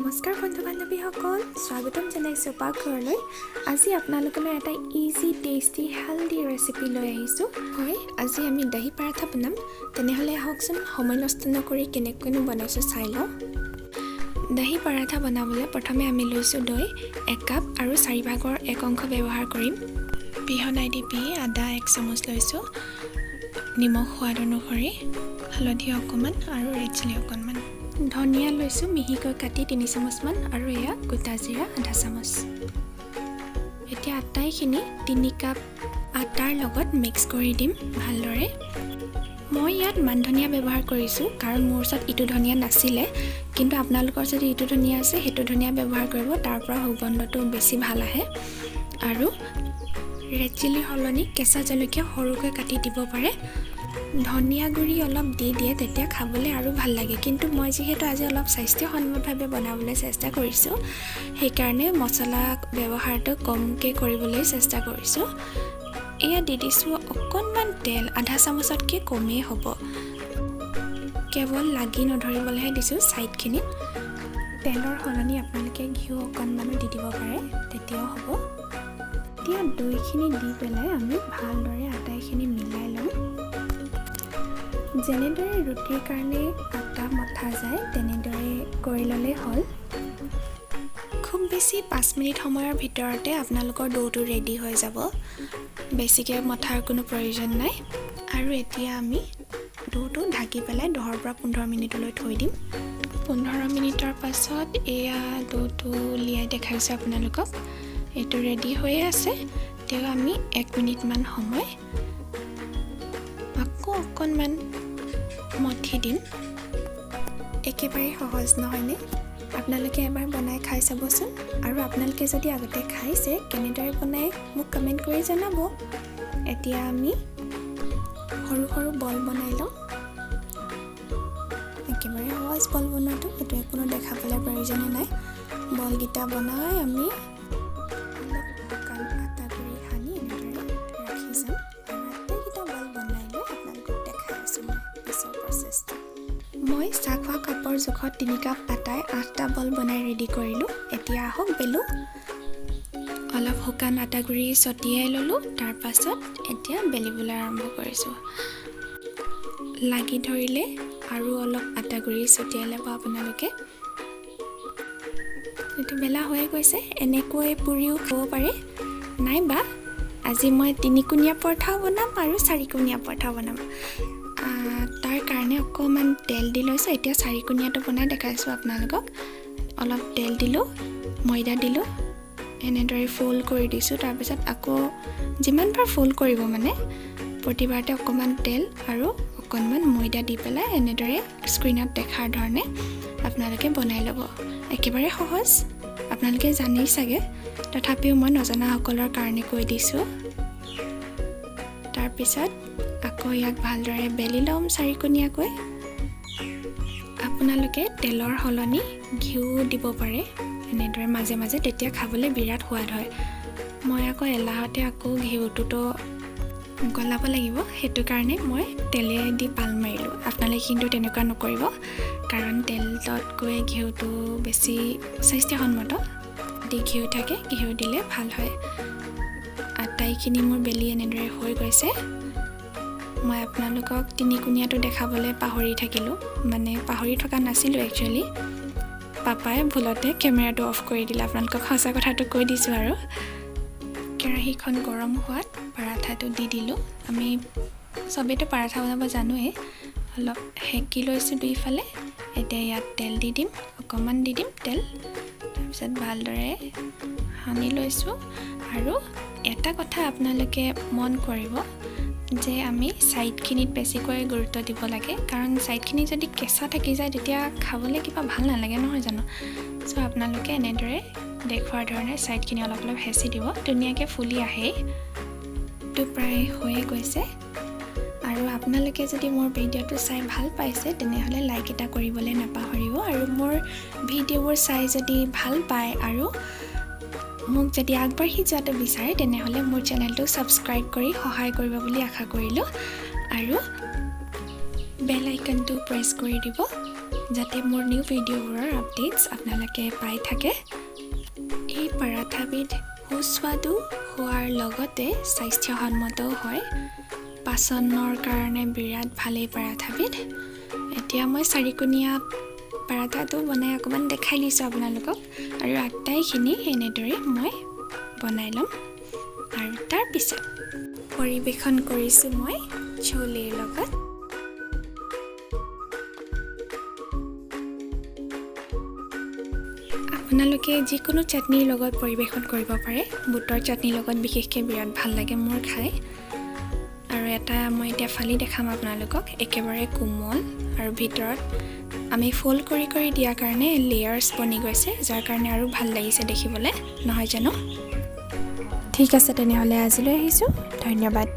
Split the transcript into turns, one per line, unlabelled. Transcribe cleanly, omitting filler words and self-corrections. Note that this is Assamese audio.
নমস্কাৰ বন্ধু বান্ধৱীসকল, স্বাগতম জনাইছোঁ পাকঘৰলৈ। আজি আপোনালোকলৈ এটা ইজি টেষ্টি হেল্ডি ৰেচিপি লৈ আহিছোঁ। হয়, আজি আমি দহি পৰাঠা বনাম। তেনেহ'লে আহকচোন, সময় নষ্ট নকৰি কেনেকৈনো বনাইছোঁ চাই লওঁ। দহি পৰাঠা বনাবলৈ প্ৰথমে আমি লৈছোঁ দৈ 1 কাপ আৰু 4 ভাগৰ 1 অংশ ব্যৱহাৰ কৰিম। পিহনাই দি আদা 1 চামুচ লৈছোঁ, নিমখ সোৱাদ অনুসৰি, হালধি অকণমান আৰু ৰেড চিলি অকণমান। ধনিয়া লৈছোঁ মিহিকৈ কাটি 3 চামুচমান আৰু এয়া গোটা জিৰা আধা চামুচ। এতিয়া আটাইখিনি 3 কাপ আটাৰ লগত মিক্স কৰি দিম ভালদৰে। মই ইয়াত মান ধনিয়া ব্যৱহাৰ কৰিছোঁ কাৰণ মোৰ ওচৰত ইটো ধনিয়া নাছিলে, কিন্তু আপোনালোকৰ যদি ইটো ধনিয়া আছে সেইটো ধনিয়া ব্যৱহাৰ কৰিব, তাৰ পৰা সুগন্ধটো বেছি ভাল আহে। আৰু ৰেড চিলিৰ সলনি কেঁচা জলকীয়া সৰুকৈ কাটি দিব পাৰে। ধনিয়া গুড়ি অলপ দি দিয়ে, তেতিয়া খাবলৈ আৰু ভাল লাগে, কিন্তু মই যিহেতু আজি অলপ স্বাস্থ্যসন্মতভাৱে বনাবলৈ চেষ্টা কৰিছোঁ, সেইকাৰণে মছলা ব্যৱহাৰটো কমকৈ কৰিবলৈ চেষ্টা কৰিছোঁ। এয়া দি দিছোঁ অকণমান তেল, আধা চামুচতকৈ কমেই হ'ব, কেৱল লাগি নধৰিবলৈহে দিছোঁ ছাইডখিনিত। তেলৰ সলনি আপোনালোকে ঘিউ অকণমানো দি দিব পাৰে, তেতিয়াও হ'ব। এতিয়া দৈখিনি দি পেলাই আমি ভালদৰে আটাইখিনি মিলাই ল'ম। যেনেদৰে ৰুটিৰ কাৰণে আটা মথা যায় তেনেদৰে কৰি ল'লেই হ'ল। খুব বেছি 5 মিনিট সময়ৰ ভিতৰতে আপোনালোকৰ ডৌটো ৰেডি হৈ যাব, বেছিকৈ মথাৰ কোনো প্ৰয়োজন নাই। আৰু এতিয়া আমি ডৌটো ঢাকি পেলাই 10 পৰা 15 মিনিটলৈ থৈ দিম। 15 মিনিটৰ পাছত এয়া ডৌটো উলিয়াই দেখাইছোঁ আপোনালোকক। এইটো ৰেডি হৈয়ে আছে। তেওঁ আমি 1 মিনিটমান সময় আকৌ অকণমান মঠি দিম। একেবাৰে সহজ নহয়নে? আপোনালোকে এবাৰ বনাই খাই চাবচোন। আৰু আপোনালোকে যদি আগতে খাইছে, কেনেদৰে বনাই মোক কমেণ্ট কৰি জনাব। এতিয়া আমি সৰু সৰু বল বনাই লওঁ। একেবাৰে সহজ বল বনোৱাটো, সেইটো কোনো দেখাবলৈ প্ৰয়োজনে নাই। বলকেইটা বনাই আমি অলপ শুকান আটা গুড়ি সানি এনেদৰে ৰাখি যাম। আৰু আটাইকেইটা বল বনাই লৈ আপোনালোকক দেখাই আছোঁ মই পিছৰ প্ৰচেছটো। মই চাহ খোৱা কাপৰ জোখত 3 কাপ আটাই 8টা বল বনাই ৰেডি কৰিলোঁ। এতিয়া আহক বেলোঁ। অলপ শুকান আটা গুড়ি ছটিয়াই ল'লোঁ, তাৰ পাছত এতিয়া বেলিবলৈ আৰম্ভ কৰিছোঁ। লাগি ধৰিলে আৰু অলপ আটা গুড়ি ছটিয়াই ল'ব আপোনালোকে। এইটো বেলা হৈয়ে গৈছে, এনেকৈ পুৰিও খাব পাৰে, নাইবা আজি মই 3-কোণীয়া পৰঠাও বনাম আৰু 4-কোণীয়া পৰঠাও বনাম। তাৰ কাৰণে অকণমান তেল দি লৈছোঁ। এতিয়া 4-কোণীয়াটো বনাই দেখাইছোঁ আপোনালোকক। অলপ তেল দিলোঁ, ময়দা দিলোঁ, এনেদৰে ফ'ল্ড কৰি দিছোঁ। তাৰপিছত আকৌ যিমানবাৰ ফ'ল্ড কৰিব মানে প্ৰতিবাৰতে অকণমান তেল আৰু অকণমান ময়দা দি পেলাই এনেদৰে স্ক্ৰীণত দেখাৰ ধৰণে আপোনালোকে বনাই ল'ব। একেবাৰে সহজ, আপোনালোকে জানেই চাগে, তথাপিও মই নজনাসকলৰ কাৰণে কৈ দিছোঁ। তাৰপিছত আকৌ ইয়াক ভালদৰে বেলি ল'ম 4-কোণীয়াকৈ। আপোনালোকে তেলৰ সলনি ঘিউ দিব পাৰে এনেদৰে মাজে মাজে, তেতিয়া খাবলৈ বিৰাট সোৱাদ হয়। মই আকৌ এলাহতে আকৌ ঘিউটোতো গলাব লাগিব, সেইটো কাৰণে মই তেলেৰে দি পাল মাৰিলোঁ। আপোনালোকে কিন্তু তেনেকুৱা নকৰিব, কাৰণ তেলতকৈ ঘিউটো বেছি স্বাস্থ্যসন্মত। যদি ঘিউ থাকে, ঘিউ দিলে ভাল হয়। আটাইখিনি মোৰ বেলি এনেদৰে হৈ গৈছে। মই আপোনালোকক 3-কোণীয়াটো দেখাবলৈ পাহৰি থাকিলোঁ, মানে পাহৰি থকা নাছিলোঁ একচুৱেলি। পাপাই ভুলতে কেমেৰাটো অফ কৰি দিলে, আপোনালোকক সঁচা কথাটো কৈ দিছোঁ। আৰু কেৰাহীখন গৰম হোৱাত পৰাঠাটো দি দিলোঁ। আমি চবেইতো পৰাঠা বনাব জানোৱেই। অলপ সেকি লৈছোঁ দুইফালে। এতিয়া ইয়াত তেল দি দিম, অকণমান দি দিম তেল, তাৰপিছত ভালদৰে সানি লৈছোঁ। আৰু এটা কথা আপোনালোকে মন কৰিব যে আমি ছাইডখিনিত বেছিকৈ গুৰুত্ব দিব লাগে, কাৰণ ছাইডখিনি যদি কেঁচা থাকি যায় তেতিয়া খাবলৈ কিবা ভাল নালাগে, নহয় জানো? চ' আপোনালোকে এনেদৰে দেখুৱাৰ ধৰণে ছাইডখিনি অলপ অলপ হেঁচি দিব, ধুনীয়াকৈ ফুলি আহেই। এইটো প্ৰায় হৈয়ে গৈছে। আৰু আপোনালোকে যদি মোৰ ভিডিঅ'টো চাই ভাল পাইছে, তেনেহ'লে লাইক এটা কৰিবলৈ নাপাহৰিব। আৰু মোৰ ভিডিঅ'বোৰ চাই যদি ভাল পায় আৰু মোক যদি আগবাঢ়ি যোৱাটো বিচাৰে, তেনেহ'লে মোৰ চেনেলটো ছাবস্ক্ৰাইব কৰি সহায় কৰিব বুলি আশা কৰিলোঁ। আৰু বেল আইকনটো প্ৰেছ কৰি দিব। যাতে মোৰ নিউ ভিডিঅ'বোৰৰ আপডেটছ আপোনালোকে পাই থাকে। এই পৰাঠাবিধ সুস্বাদু হোৱাৰ লগতে স্বাস্থ্যসন্মতও হয়। পাচনৰ কাৰণে বিৰাট ভালেই পৰাঠাবিধ। এতিয়া মই চাৰিকোণীয়া পৰাঠাটো বনাই অকণমান দেখাই দিছোঁ আপোনালোকক, আৰু আটাইখিনি এনেদৰে মই বনাই ল'ম। আৰু তাৰপিছত পৰিৱেশন কৰিছোঁ মই চোলেৰ লগত। আপোনালোকে যিকোনো চাটনিৰ লগত পৰিৱেশন কৰিব পাৰে। বুটৰ চাটনিৰ লগত বিশেষকৈ বিৰাট ভাল লাগে মোৰ খাই। আৰু এটা মই এতিয়া ফালি দেখাম আপোনালোকক, একেবাৰে কোমল আৰু ভিতৰত আমি ফ'ল্ড কৰি কৰি দিয়াৰ কাৰণে লেয়াৰ্ছ বনি গৈছে, যাৰ কাৰণে আৰু ভাল লাগিছে দেখিবলৈ, নহয় জানো? ঠিক আছে, তেনেহ'লে আজিলৈ আহিছোঁ। ধন্যবাদ।